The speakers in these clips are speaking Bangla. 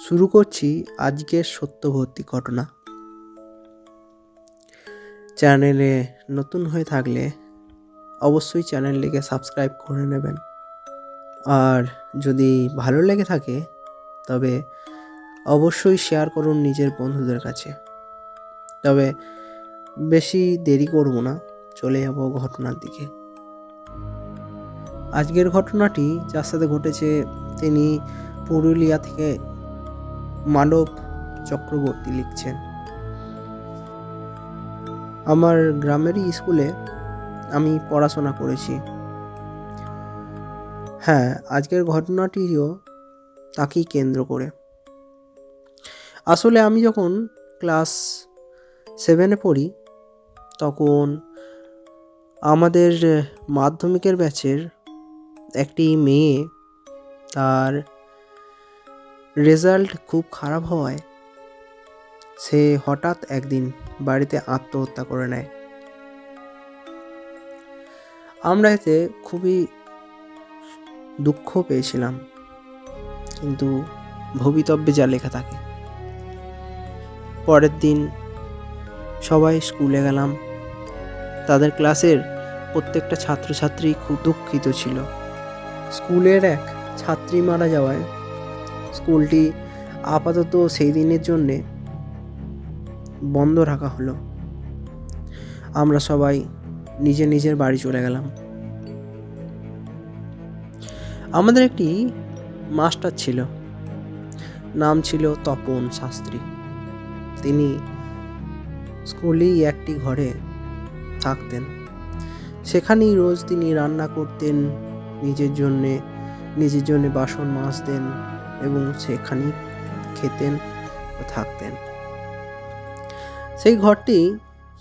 শুরু করছি আজকের সত্যবর্তী ঘটনা। চ্যানেলে নতুন হয়ে থাকলে অবশ্যই চ্যানেলটিকে সাবস্ক্রাইব করে নেবেন, আর যদি ভালো লেগে থাকে তবে অবশ্যই শেয়ার করুন নিজের বন্ধুদের কাছে। তবে বেশি দেরি করব না, চলে যাব ঘটনার দিকে। আজকের ঘটনাটি যার সাথে ঘটেছে তিনি পুরুলিয়া থেকে মানব চক্রবর্তী লিখছেন। আমার গ্রামেরই স্কুলে আমি পড়াশোনা করেছি। হ্যাঁ, আজকের ঘটনাটিও তাকেই কেন্দ্র করে। আসলে আমি যখন ক্লাস 7-এ পড়ি তখন আমাদের মাধ্যমিকের ব্যাচের একটি মেয়ে, তার রেজাল্ট খুব খারাপ হওয়ায় সে হঠাৎ একদিন বাড়িতে আত্মহত্যা করে নেয়। আমরা এতে খুবই দুঃখ পেয়েছিলাম, কিন্তু ভবিতব্যে যা লেখা থাকে। পরের দিন সবাই স্কুলে গেলাম। তাদের ক্লাসের প্রত্যেকটা ছাত্রছাত্রী খুব দুঃখিত ছিল। স্কুলের এক ছাত্রী মারা যাওয়ায় স্কুলটি আপাতত সেই দিনের জন্যে বন্ধ রাখা হলো। আমরা সবাই নিজের নিজের বাড়ি চলে গেলাম। আমাদের একটি মাস্টার ছিল, নাম ছিল তপন শাস্ত্রী। তিনি স্কুলেই একটি ঘরে থাকতেন। সেখানেই রোজ তিনি রান্না করতেন, নিজের জন্যে বাসন মাজতেন এবং সেখানেই খেতেন ও থাকতেন। সেই ঘরটি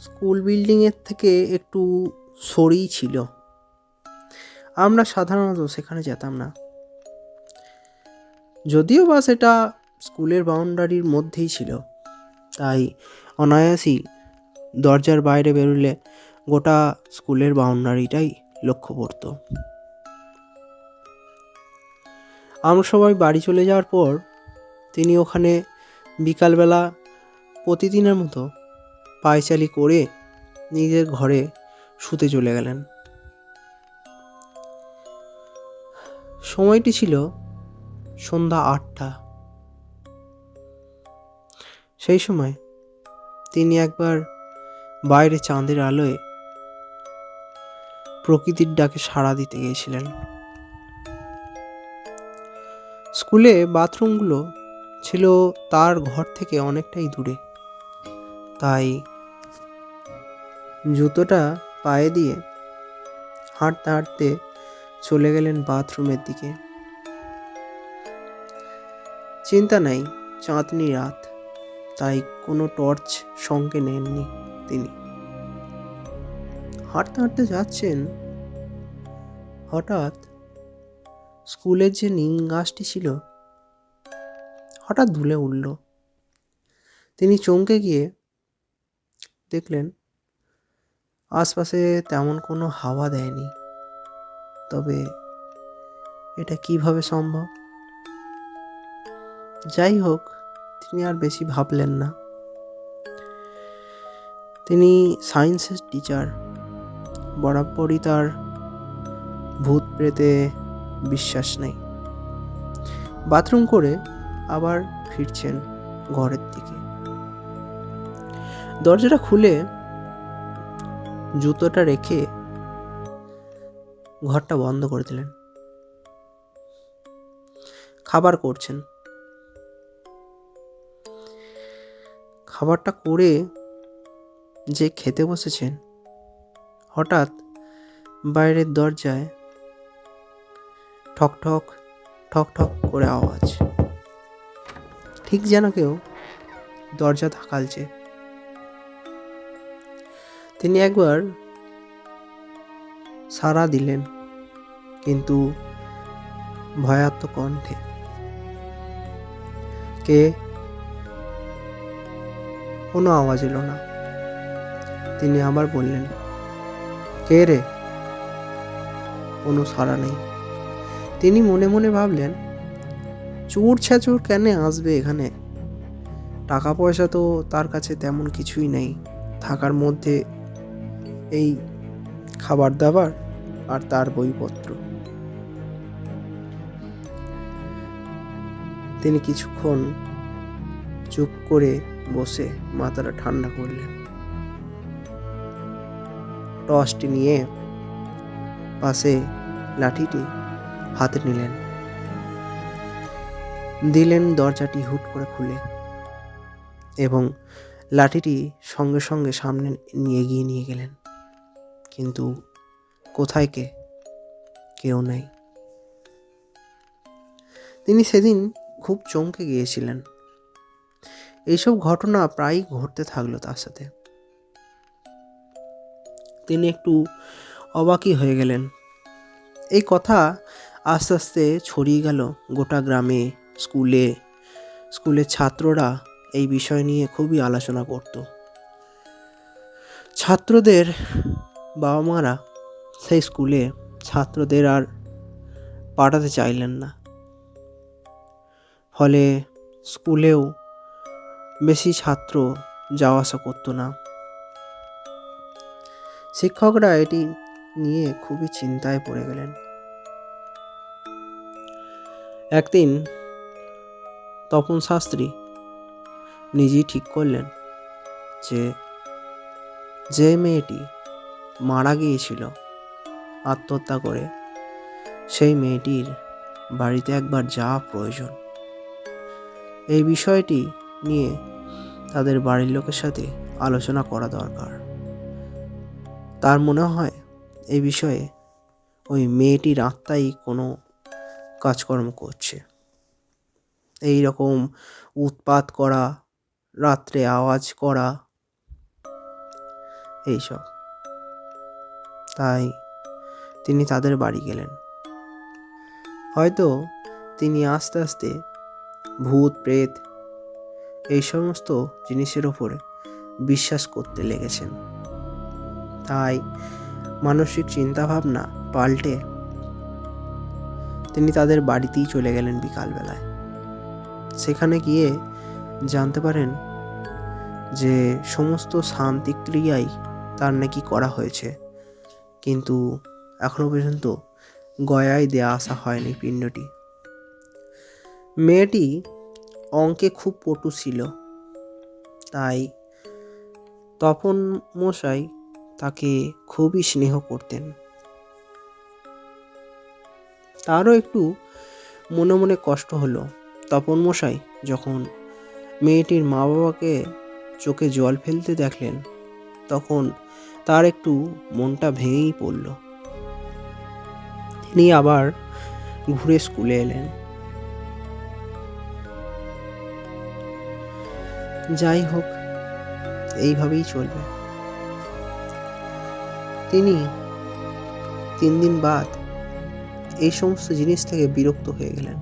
স্কুল বিল্ডিংয়ের থেকে একটু সরেই ছিল। আমরা সাধারণত সেখানে যেতাম না, যদিও বা সেটা স্কুলের বাউন্ডারির মধ্যেই ছিল। তাই অনায়াসই দরজার বাইরে বেরোলে গোটা স্কুলের বাউন্ডারিটাই লক্ষ্য পড়ত। আমরা সবাই বাড়ি চলে যাওয়ার পর তিনি ওখানে বিকালবেলা প্রতিদিনের মতো পায়চালি করে নিজের ঘরে শুতে চলে গেলেন। সময়টি ছিল সন্ধ্যা 8টা। সেই সময় তিনি একবার বাইরে চাঁদের আলোয় প্রকৃতির ডাকে সাড়া দিতে গিয়েছিলেন। স্কুলে বাথরুমগুলো ছিল তার ঘর থেকে অনেকটাই দূরে, তাই জুতোটা পায়ে দিয়ে হাঁটতে হাঁটতে চলে গেলেন বাথরুমের দিকে। চিন্তা নাই, চাঁদনি রাত, তাই কোনো টর্চ সঙ্গে নেননি তিনি। হাঁটতে হাঁটতে যাচ্ছেন, হঠাৎ স্কুলের যে নিম গাছটি ছিল হঠাৎ দুলে উঠল। তিনি চমকে গিয়ে দেখলেন আশপাশে তেমন কোনো হাওয়া দেয়নি। তবে এটা কিভাবে সম্ভব? যাই হোক, তিনি আর বেশি ভাবলেন না। তিনি সায়েন্সের টিচার, বরাবরই তার ভূত প্রেতে বিশ্বাস নেই। বাথরুম করে আবার ফিরছেন ঘরের দিকে। দরজাটা খুলে জুতোটা রেখে ঘরটা বন্ধ করে দিলেন। খাবার করছেন। খাবারটা করে যে খেতে বসেছেন, হঠাৎ বাইরের দরজায় ঠক ঠক ঠক ঠক করে আওয়াজ, ঠিক যেন কেউ দরজা ধাকালছে। তিনি একবার সাড়া দিলেন, কিন্তু ভয়ার্ত কণ্ঠে। কে? কোনো আওয়াজ এলো না। তিনি আবার বললেন, কে রে? কোনো সাড়া নেই। তিনি মনে মনে ভাবলেন, চোর ছেচোর কেন আসবে এখানে? টাকা পয়সা তো তার কাছে তেমন কিছুই নেই, থাকার মধ্যে এই খাবার দাবার আর তার বইপত্র। তিনি কিছুক্ষণ চুপ করে বসে মাথাটা ঠান্ডা করলেন। টর্চটি নিয়ে পাশে লাঠিটি হাতে নিলেন, দিলেন দরজাটি হুট করে খুলে এবং লাঠিটি সঙ্গে সঙ্গে সামনে এগিয়ে নিয়ে গেলেন। কিন্তু কোথায় কেউ নেই। তিনি সেদিন খুব চমকে গিয়েছিলেন। এইসব ঘটনা প্রায়ই ঘটতে থাকলো তার সাথে। তিনি একটু অবাকই হয়ে গেলেন। এই কথা আস্তে আস্তে ছড়িয়ে গেল গোটা গ্রামে। স্কুলের ছাত্ররা এই বিষয় নিয়ে খুবই আলোচনা করত। ছাত্রদের বাবা মারা সেই স্কুলে ছাত্রদের আর পাঠাতে চাইলেন না। ফলে স্কুলেও বেশি ছাত্র যাওয়া আসা করতো না। শিক্ষকরা এটি নিয়ে খুবই চিন্তায় পড়ে গেলেন। একদিন তপন শাস্ত্রী নিজেই ঠিক করলেন যে মেয়েটি মারা গিয়েছিল আত্মহত্যা করে, সেই মেয়েটির বাড়িতে একবার যাওয়া প্রয়োজন। এই বিষয়টি নিয়ে তাদের বাড়ির লোকের সাথে আলোচনা করা দরকার। তার মনে হয় এই বিষয়ে ওই মেয়েটির আত্মাই কোনো কাজকর্ম করছে। এই রকম উৎপাত করা, রাত্রে আওয়াজ করা, এইসব। তাই তিনি তাদের বাড়ি গেলেন। হয়তো তিনি আস্তে আস্তে ভূত প্রেত এই সমস্ত জিনিসের ওপরে বিশ্বাস করতে লেগেছেন। তাই মানসিক চিন্তাভাবনা পাল্টে তিনি তাদের বাড়িতেই চলে গেলেন বিকালবেলায়। সেখানে গিয়ে জানতে পারেন যে সমস্ত শান্তি ক্রিয়াই তার নাকি করা হয়েছে, কিন্তু এখনো পর্যন্ত গয়ায় দেয়া আসা হয়নি পিণ্ডটি। মেয়েটি অঙ্কে খুব পটু ছিল, তাই তপন মশাই তাকে খুবই স্নেহ করতেন। তারও একটু মনে মনে কষ্ট হলো তপন মশাই যখন মেয়েটির মা বাবাকে চোখে জল ফেলতে দেখলেন, তখন তার একটু মনটা ভেঙেই পড়ল। তিনি আবার ঘুরে স্কুলে এলেন। যাই হোক, এইভাবেই চলবে। তিনি 3 দিন বাদ এই সমস্ত জিনিস থেকে বিরক্ত হয়ে গেলেন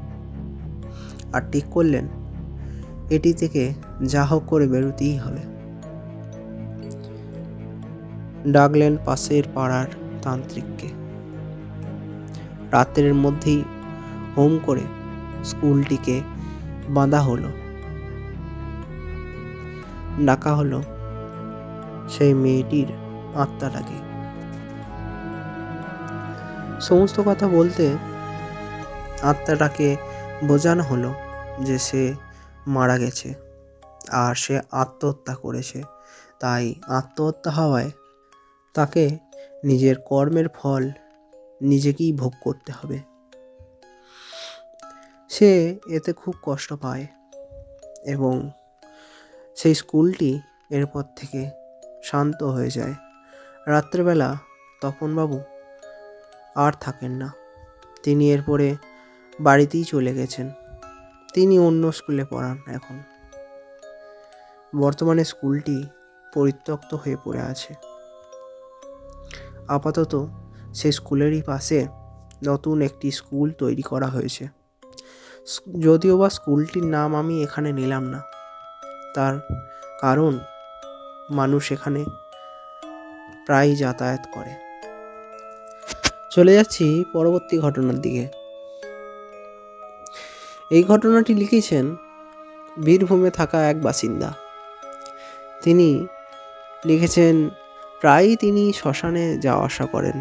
আর ঠিক করলেন এটি থেকে যা হোক করে বেরোতেই হবে। ডাকলেন পাশের পাড়ার তান্ত্রিককে। রাত্রের মধ্যেই হোম করে স্কুলটিকে বাঁধা হলো। ডাকা হলো সেই মেয়েটির আত্মাটাকে। সমস্ত কথা বলতে আত্মাটাকে বোঝানো হলো যে সে মারা গেছে আর সে আত্মহত্যা করেছে। তাই আত্মহত্যা হওয়ায় তাকে নিজের কর্মের ফল নিজেকেই ভোগ করতে হবে। সে এতে খুব কষ্ট পায় এবং সেই স্কুলটি এরপর থেকে শান্ত হয়ে যায়। রাত্রেবেলা তপনবাবু আর থাকেন না। তিনি এরপরে বাড়িতেই চলে গেছেন। তিনি অন্য স্কুলে পড়ান এখন। বর্তমানে স্কুলটি পরিত্যক্ত হয়ে পড়ে আছে। আপাতত সেই স্কুলেরই পাশে নতুন একটি স্কুল তৈরি করা হয়েছে। যদিও বা স্কুলটির নাম আমি এখানে নিলাম না, তার কারণ মানুষ এখানে প্রায় যাতায়াত করে। চলে যাচ্ছি পরবর্তী ঘটনার দিকে। এই ঘটনাটি লিখেছেন বীরভূমে থাকা এক বাসিন্দা। তিনি লিখেছেন, প্রায়ই তিনি শ্মশানে যাওয়া আসা করেন।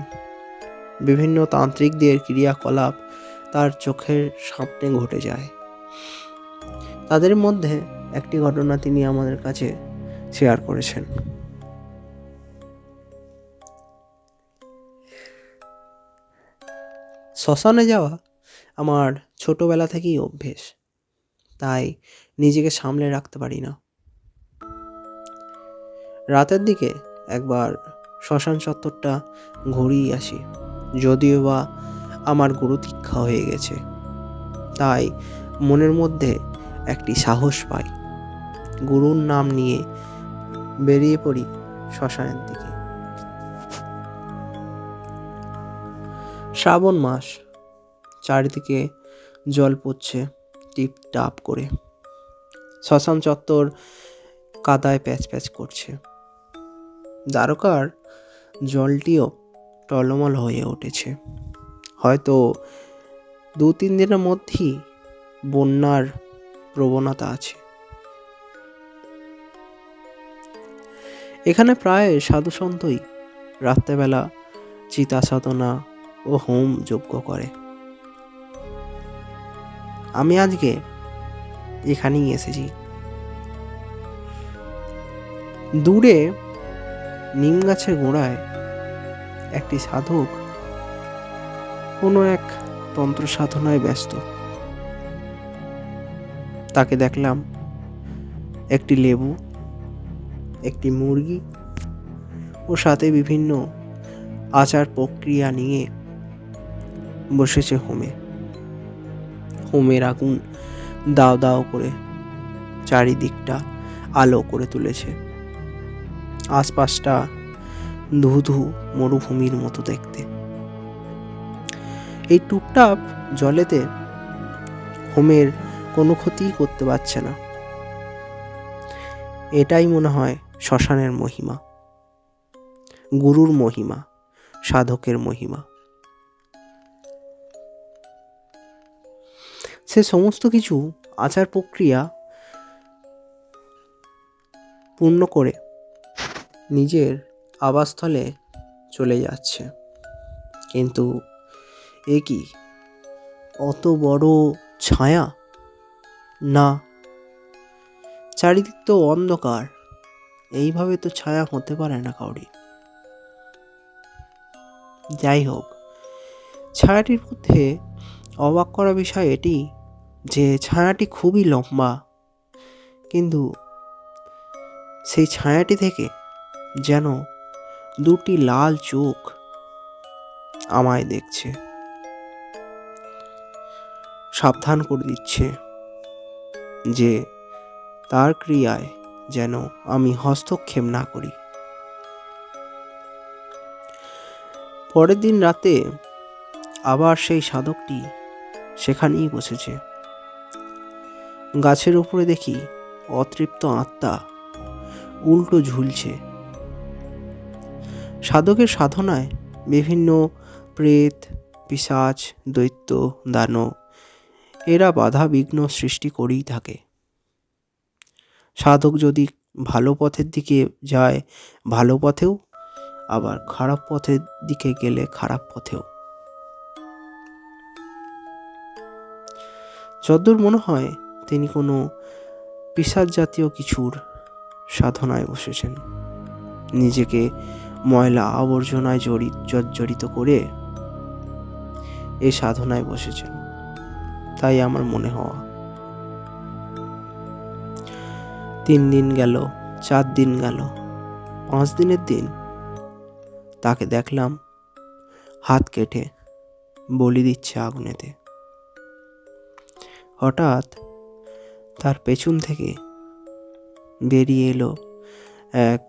বিভিন্ন তান্ত্রিকদের ক্রিয়াকলাপ তার চোখের সামনে ঘটে যায়। তাদের মধ্যে একটি ঘটনা তিনি আমাদের কাছে শেয়ার করেছেন। শ্মশানে যাওয়া আমার ছোটবেলা থেকেই অভ্যেস, তাই নিজেকে সামলে রাখতে পারি না। রাতের দিকে একবার শ্মশান চত্বরটা ঘুরিয়ে আসি, যদিও বা আমার গুরু দীক্ষা হয়ে গেছে, তাই মনের মধ্যে একটি সাহস পাই। গুরুর নাম নিয়ে বেরিয়ে পড়ি শ্মশানের দিকে। শ্রাবণ মাস, চারিদিকে জল পড়ছে টিপ টাপ করে। শ্মশান চত্বর কাদায় প্যাচ প্যাচ করছে। দ্বারকার জলটিও টলমল হয়ে উঠেছে। হয়তো 2-3 দিনের মধ্যেই বন্যার প্রবণতা আছে। এখানে প্রায় সাধুসন্তই রাত্রেবেলা চিতা সাধনা ও হোম যজ্ঞ করে। আমি আজকে এখানেই এসেছি। দূরে নিম গাছের গোড়ায় একটি সাধক কোনো এক তন্ত্র সাধনায় ব্যস্ত। তাকে দেখলাম একটি লেবু, একটি মুরগি ও সাথে বিভিন্ন আচার প্রক্রিয়া নিয়ে বসেছে হোমে। হোমের আগুন দাও দাও করে চারিদিকটা আলো করে তুলেছে। আশপাশটা ধুধু মরুভূমির মতো দেখতে। এই টুপটাপ জলেতে হোমের কোনো ক্ষতিই করতে পারছে না। এটাই মনে হয় শ্মশানের মহিমা, গুরুর মহিমা, সাধকের মহিমা। সে সমস্ত কিছু আচার প্রক্রিয়া পূর্ণ করে নিজের আবাসস্থলে চলে যাচ্ছে। কিন্তু এ কি অত বড় ছায়া? না, চারিদিক তো অন্ধকার। এইভাবে তো ছায়া হতে পারে না কাউরি। যাই হোক, ছায়াটির মধ্যে অবাক করা বিষয় এটি যে ছায়াটি খুবই লম্বা, কিন্তু সেই ছায়াটি থেকে যেন 2টি লাল চোখ আমায় দেখছে, সাবধান করে দিচ্ছে যে তার ক্রিয়ায় যেন আমি হস্তক্ষেপ না করি। পরের দিন রাতে আবার সেই সাধকটি সেখানেই বসেছে। গাছের উপরে দেখি অতৃপ্ত আত্মা উল্টো ঝুলছে। সাধকের সাধনায় বিভিন্ন প্রেত, পিশাচ, দৈত্য, দানব এরা বাধা বিঘ্ন সৃষ্টি করেই থাকে। সাধক যদি ভালো পথের দিকে যায় ভালো পথেও, আবার খারাপ পথের দিকে গেলে খারাপ পথেও। যদ্দূর মনে হয় তিনি কোনো পিশাচ জাতীয় কিছুর সাধনায় বসেছেন। নিজেকে ময়লা আবর্জনায় জর্জরিত করে এই সাধনায় বসেছেন, তাই আমার মনে হওয়া। 3 দিন গেল, 4 দিন গেল, 5 দিনের দিন তাকে দেখলাম হাত কেটে বলি দিচ্ছে আগুনেতে। হঠাৎ তার পেছন থেকে বেরিয়ে এলো এক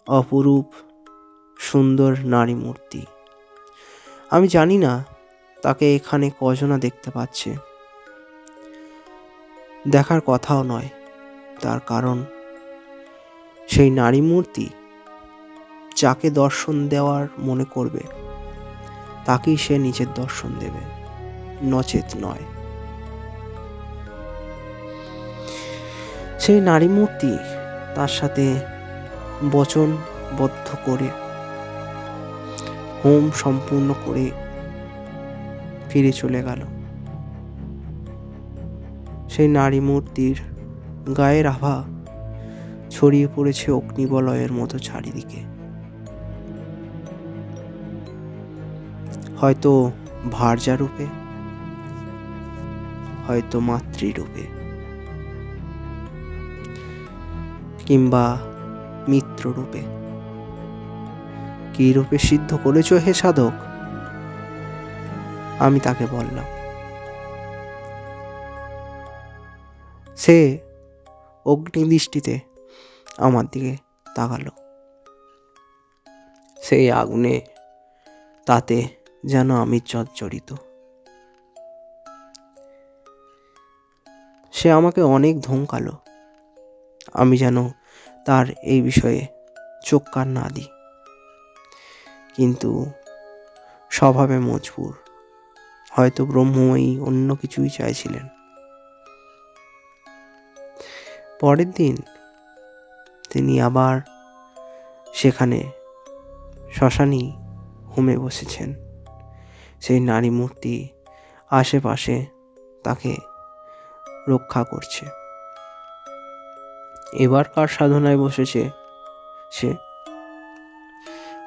অপরূপ সুন্দর নারী মূর্তি। আমি জানি না তাকে এখানে কজনা দেখতে পাচ্ছে। দেখার কথাও নয়, তার কারণ সেই নারী মূর্তি যাকে দর্শন দেওয়ার মনে করবে তাকেই সে নিজের দর্শন দেবে, নচেত নয়। সেই নারী মূর্তি তার সাথে বচনবদ্ধ করে হোম সম্পূর্ণ করে ফিরে চলে গেল। সেই নারী মূর্তির গায়ের আভা ছড়িয়ে পড়েছে অগ্নিবলয়ের মতো চারিদিকে। হয়তো ভার্যা রূপে, হয়তো মাতৃরূপে, কিংবা মিত্র রূপে। কি রূপে সিদ্ধ করেছ হে সাধক? আমি তাকে বললাম। সে অগ্নিদৃষ্টিতে আমার দিকে তাকালো। সেই আগুনে তাতে যেন আমি জর্জরিত। সে আমাকে অনেক ধমকালো, আমি যেন তার এই বিষয়ে চোখ কান না দিই। কিন্তু স্বভাবে মজবুর, হয়তো ব্রহ্মময়ী অন্য কিছুই চাইছিলেন। পরের দিন তিনি আবার সেখানে শ্মশানী হোমে বসেছেন। সেই নারী মূর্তি আশেপাশে তাকে রক্ষা করছে। এবার কার সাধনায় বসেছে সে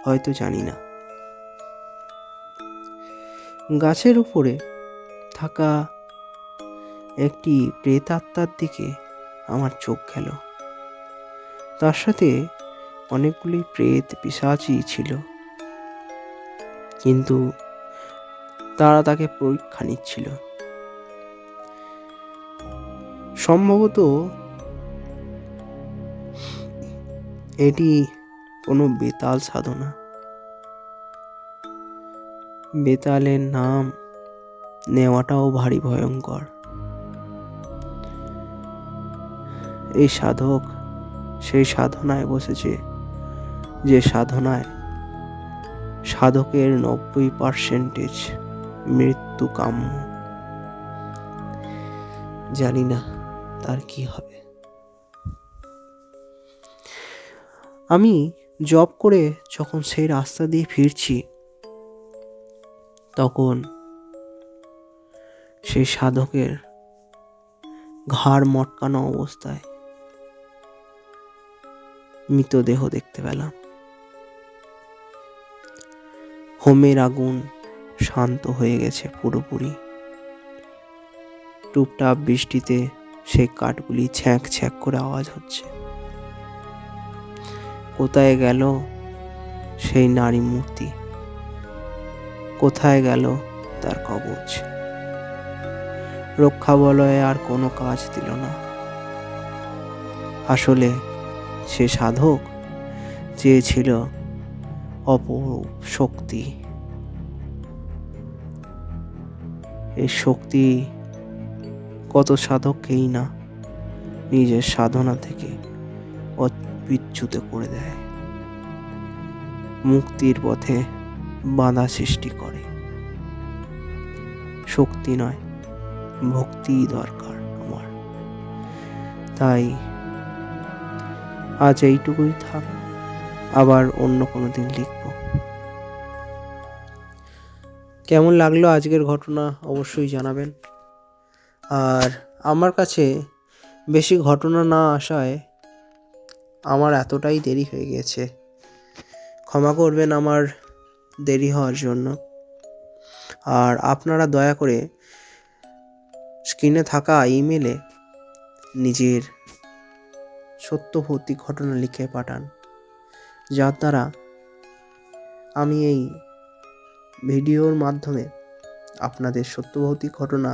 হয়তো জানি না। গাছের উপরে থাকা একটি প্রেতাত্মার দিকে আমার চোখ গেল। তার সাথে অনেকগুলি প্রেত পিশাচী ছিল, কিন্তু তারা তাকে পরীক্ষা নিচ্ছিল। সম্ভবত এটি কোনো বেতাল সাধনা। বেতালের নাম নেওয়াটাও ভারী ভয়ঙ্কর। এই সাধক সেই সাধনায় বসেছে যে সাধনায় সাধকের 90% মৃত্যু কাম্য। জানি না তার কি হবে। আমি জব করে যখন সেই রাস্তা দিয়ে ফিরছি, তখন সেই সাধকের ঘাড় মটকানো অবস্থায় মৃতদেহ দেখতে পেলাম। হোমের আগুন শান্ত হয়ে গেছে পুরোপুরি। টুপটাপ বৃষ্টিতে সেই কাঠগুলি ছ্যাঁক ছ্যাঁক করে আওয়াজ হচ্ছে। কোথায় গেল সেই নারী মূর্তি? কোথায় গেল তার কবচ? রক্ষা বলয়ে আর কোনো কাজ দিল না। আসলে সে সাধক চেয়েছিল অপরূপ শক্তি। এই শক্তি কত সাধককেই না নিজের সাধনা থেকে বিচ্যুত করে দেয়, মুক্তির পথে বাধা সৃষ্টি করে। শক্তি নয়, ভক্তি দরকার আমার। তাই আজ এইটুকুই থাক, আবার অন্য কোনো দিন লিখব। কেমন লাগলো আজকের ঘটনা অবশ্যই জানাবেন। আর আমার কাছে বেশি ঘটনা না আসায় আমার এতটাই দেরি হয়ে গেছে, ক্ষমা করবেন আমার দেরি হওয়ার জন্য। আর আপনারা দয়া করে স্ক্রিনে থাকা ইমেলে নিজের সত্যভৌতিক ঘটনা লিখে পাঠান, যার দ্বারা আমি এই ভিডিওর মাধ্যমে আপনাদের সত্যভৌতিক ঘটনা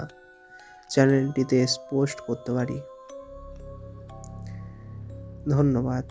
চ্যানেলটিতে পোস্ট করতে পারি। ধন্যবাদ।